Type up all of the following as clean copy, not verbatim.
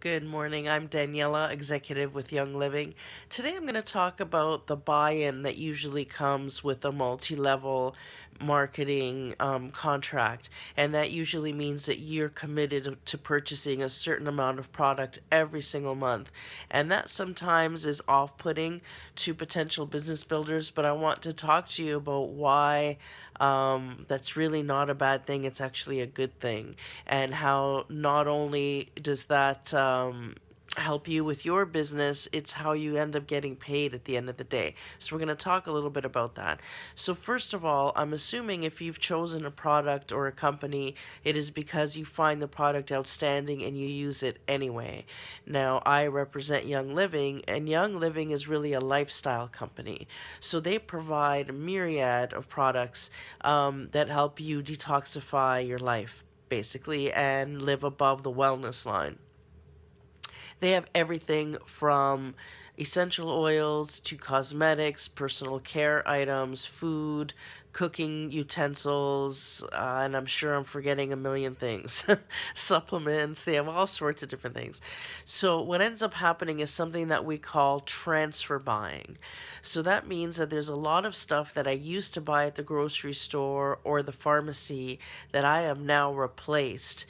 Good morning. I'm Daniela, executive with Young Living. Today I'm going to talk about the buy in that usually comes with a multi level marketing contract. And that usually means that you're committed to purchasing a certain amount of product every single month. And that sometimes is off putting to potential business builders, but I want to talk to you about why that's really not a bad thing. It's actually a good thing. And how not only does that help you with your business, it's how you end up getting paid at the end of the day. So, we're going to talk a little bit about that. So, first of all, I'm assuming if you've chosen a product or a company, it is because you find the product outstanding and you use it anyway. Now, I represent Young Living, and Young Living is really a lifestyle company. So, they provide a myriad of products that help you detoxify your life basically, and live above the wellness line. They have everything from essential oils to cosmetics, personal care items, food, cooking utensils, and I'm sure I'm forgetting a million things. Supplements, they have all sorts of different things. So, what ends up happening is something that we call transfer buying. So, that means that there's a lot of stuff that I used to buy at the grocery store or the pharmacy that I have now replaced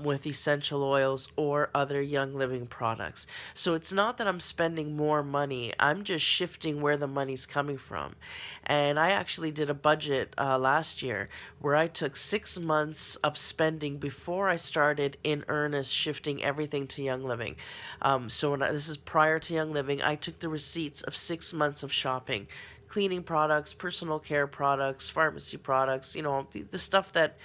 with essential oils or other Young Living products. So it's not that I'm spending more money, I'm just shifting where the money's coming from. And I actually did a budget last year where I took 6 months of spending before I started in earnest shifting everything to Young Living. This is prior to Young Living, I took the receipts of 6 months of shopping. Cleaning products, personal care products, pharmacy products, the stuff that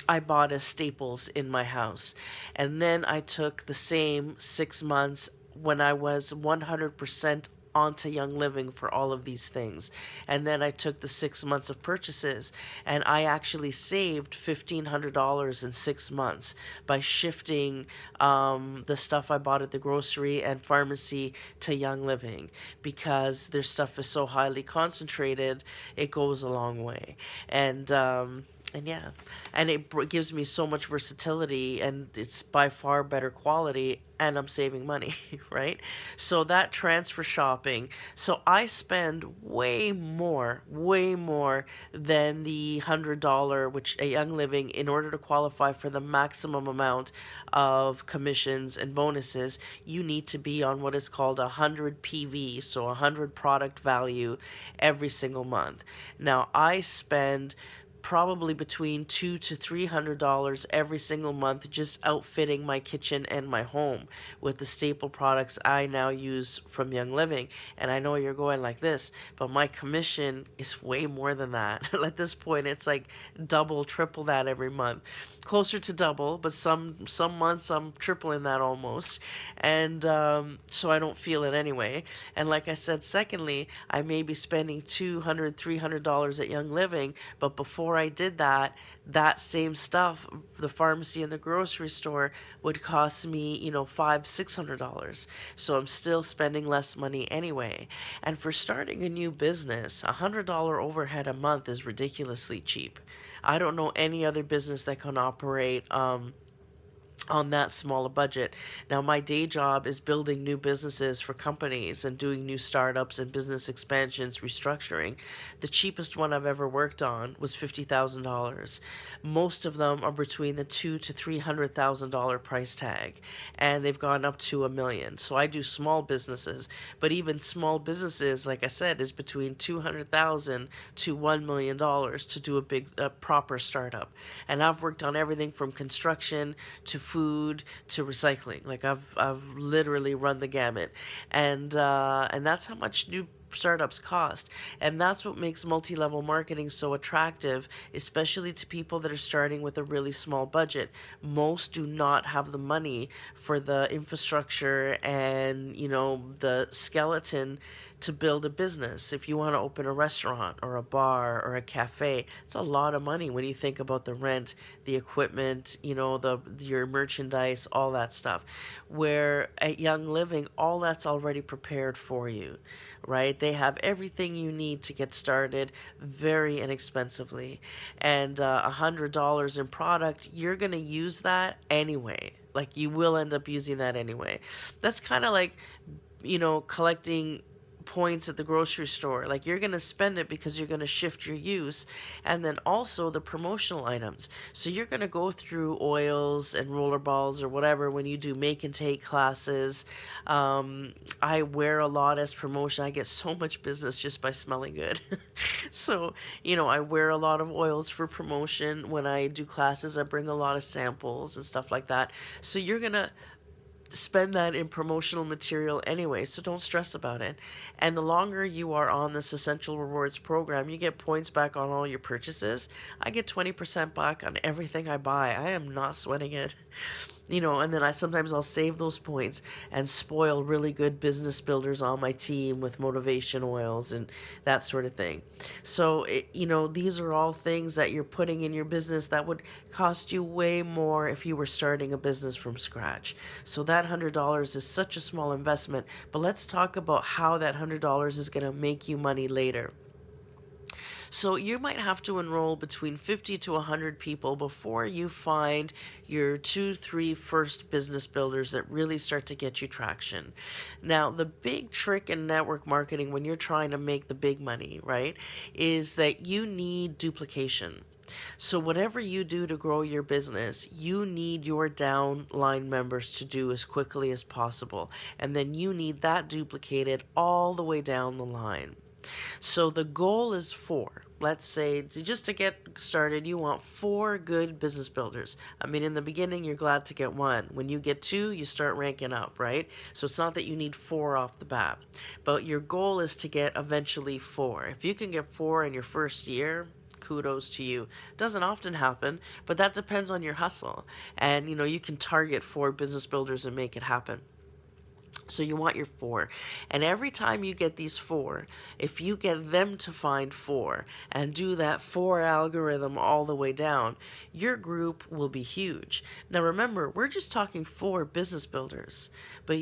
I bought as staples in my house. And then I took the same 6 months when I was 100% onto Young Living for all of these things. And then I took the 6 months of purchases and I actually saved $1,500 in 6 months by shifting the stuff I bought at the grocery and pharmacy to Young Living because their stuff is so highly concentrated, it goes a long way. And yeah, and it gives me so much versatility, and it's by far better quality, and I'm saving money, right? So that transfer shopping, so I spend way more than the $100, which a Young Living, in order to qualify for the maximum amount of commissions and bonuses, you need to be on what is called 100 PV, so 100 product value every single month. Now I spend probably between $200 to $300 every single month just outfitting my kitchen and my home with the staple products I now use from Young Living. And I know you're going like this, but my commission is way more than that. At this point, it's like double, triple that every month. Closer to double, but some months I'm tripling that almost. And so I don't feel it anyway. And like I said, secondly, I may be spending $200, $300 at Young Living, but before I did that, that same stuff, the pharmacy and the grocery store, would cost me, $500, $600. So I'm still spending less money anyway. And for starting a new business, $100 overhead a month is ridiculously cheap. I don't know any other business that can operate on that small a budget. Now, my day job is building new businesses for companies and doing new startups and business expansions, restructuring. The cheapest one I've ever worked on was $50,000. Most of them are between the $200,000 to $300,000 price tag, and they've gone up to $1 million. So I do small businesses, but even small businesses, like I said, is between $200,000 to $1 million to do a proper startup. And I've worked on everything from construction to food to recycling. Like I've literally run the gamut, and that's how much new startups cost. And that's what makes multi-level marketing so attractive, especially to people that are starting with a really small budget. Most do not have the money for the infrastructure and the skeleton to build a business. If you want to open a restaurant or a bar or a cafe, it's a lot of money when you think about the rent, the equipment, the your merchandise, all that stuff. Where at Young Living, all that's already prepared for you, right? They have everything you need to get started very inexpensively. And $100 in product, you're going to use that anyway. Like, you will end up using that anyway. That's kind of like, collecting points at the grocery store. Like, you're going to spend it because you're going to shift your use. And then also the promotional items. So you're going to go through oils and rollerballs or whatever when you do make and take classes. I wear a lot as promotion. I get so much business just by smelling good. So, I wear a lot of oils for promotion. When I do classes, I bring a lot of samples and stuff like that. So you're going to spend that in promotional material anyway, so don't stress about it. And the longer you are on this Essential Rewards program, you get points back on all your purchases. I get 20% back on everything I buy. I am not sweating it. And then I'll save those points and spoil really good business builders on my team with motivation oils and that sort of thing. So, these are all things that you're putting in your business that would cost you way more if you were starting a business from scratch. So that $100 is such a small investment, but let's talk about how that $100 is going to make you money later. So you might have to enroll between 50 to 100 people before you find your 2, 3 first business builders that really start to get you traction. Now, the big trick in network marketing when you're trying to make the big money, right, is that you need duplication. So whatever you do to grow your business, you need your downline members to do as quickly as possible. And then you need that duplicated all the way down the line. So the goal is 4. Let's say, just to get started, you want 4 good business builders. I mean, in the beginning, you're glad to get 1. When you get 2, you start ranking up, right? So it's not that you need 4 off the bat, but your goal is to get eventually 4. If you can get 4 in your first year, kudos to you. Doesn't often happen, but that depends on your hustle. And you can target 4 business builders and make it happen. So you want your 4. And every time you get these 4, if you get them to find 4 and do that 4 algorithm all the way down, your group will be huge. Now remember, we're just talking 4 business builders, but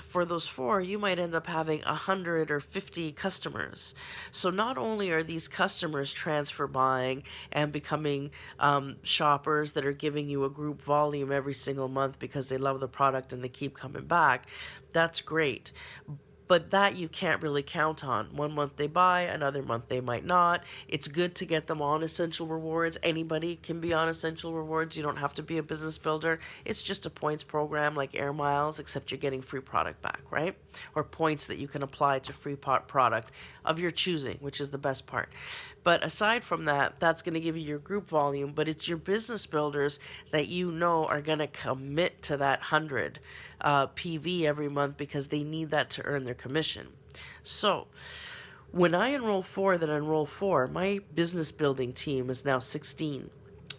for those 4, you might end up having 100 or 50 customers. So not only are these customers transfer buying and becoming shoppers that are giving you a group volume every single month because they love the product and they keep coming back, that's great. But that you can't really count on. One month they buy, another month they might not. It's good to get them on Essential Rewards. Anybody can be on Essential Rewards. You don't have to be a business builder. It's just a points program like Air Miles, except you're getting free product back, right? Or points that you can apply to free product of your choosing, which is the best part. But aside from that, that's going to give you your group volume, but it's your business builders that are going to commit to that 100 PV every month because they need that to earn their commission. So when I enroll 4, my business building team is now 16.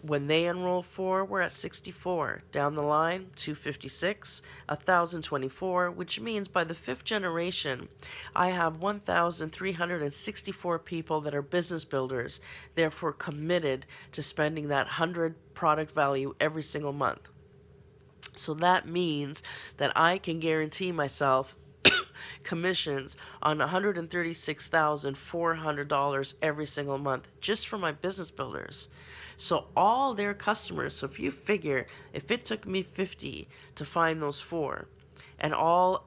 When they enroll 4, we're at 64. Down the line, 256, 1,024, which means by the 5th generation, I have 1,364 people that are business builders, therefore committed to spending that 100 product value every single month. So that means that I can guarantee myself commissions on $136,400 every single month just for my business builders. So all their customers, so if you figure, if it took me 50 to find those 4 and all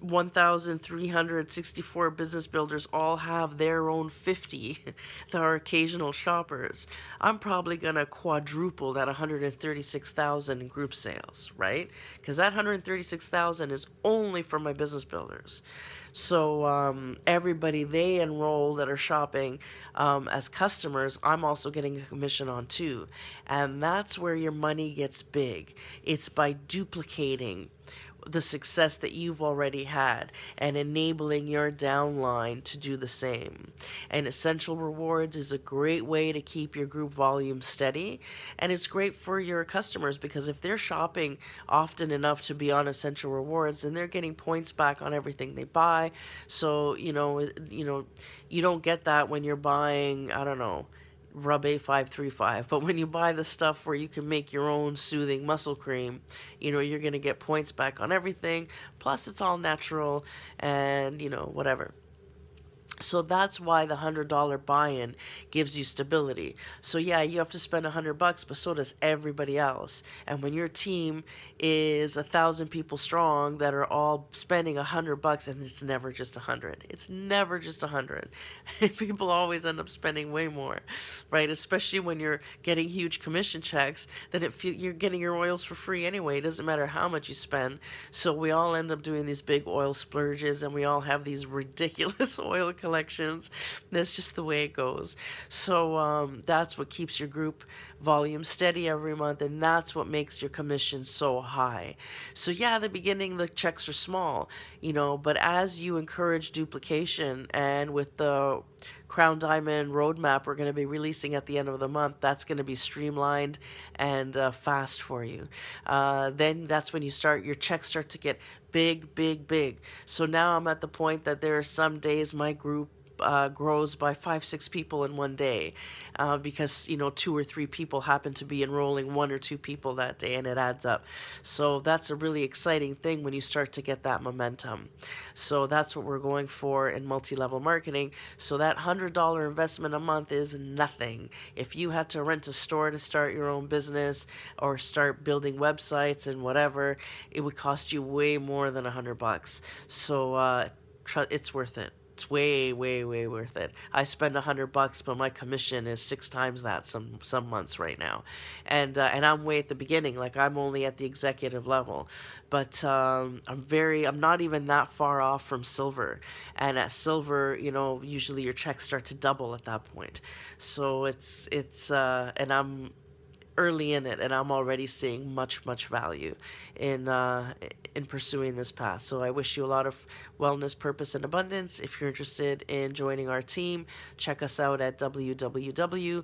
1,364 business builders all have their own 50 that are occasional shoppers, I'm probably going to quadruple that 136,000 in group sales, right? Because that 136,000 is only for my business builders. So everybody they enroll that are shopping as customers, I'm also getting a commission on too. And that's where your money gets big. It's by duplicating the success that you've already had and enabling your downline to do the same. And Essential Rewards is a great way to keep your group volume steady. And it's great for your customers because if they're shopping often enough to be on Essential Rewards, then they're getting points back on everything they buy. So, you don't get that when you're buying, I don't know, Rub A535. But when you buy the stuff where you can make your own soothing muscle cream, you're going to get points back on everything. Plus, it's all natural and, whatever. So that's why the $100 buy-in gives you stability. So yeah, you have to spend $100, but so does everybody else. And when your team is 1,000 people strong that are all spending $100, and it's never just 100. It's never just 100. People always end up spending way more, right? Especially when you're getting huge commission checks, then you're getting your oils for free anyway. It doesn't matter how much you spend. So we all end up doing these big oil splurges, and we all have these ridiculous oil collections. That's just the way it goes. So that's what keeps your group volume steady every month, and that's what makes your commission so high. So yeah, at the beginning the checks are small, but as you encourage duplication, and with the Crown Diamond roadmap we're going to be releasing at the end of the month, that's going to be streamlined and fast for you. Then that's when your checks start to get big, big, big. So now I'm at the point that there are some days my group grows by 5, 6 people in one day, because 2 or 3 people happen to be enrolling 1 or 2 people that day, and it adds up. So that's a really exciting thing when you start to get that momentum. So that's what we're going for in multi-level marketing. So that $100 investment a month is nothing. If you had to rent a store to start your own business or start building websites and whatever, it would cost you way more than $100. So it's worth it. It's way, way, way worth it. I spend $100, but my commission is 6 times that some months right now, and I'm way at the beginning. Like, I'm only at the executive level, but I'm not even that far off from silver. And at silver, usually your checks start to double at that point. So and I'm early in it, and I'm already seeing much, much value in pursuing this path. So I wish you a lot of wellness, purpose, and abundance. If you're interested in joining our team, check us out at www.yl,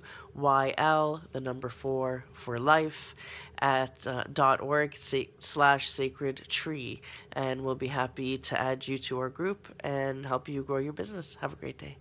the number 4 for life, at .org/sacred tree, and we'll be happy to add you to our group and help you grow your business. Have a great day.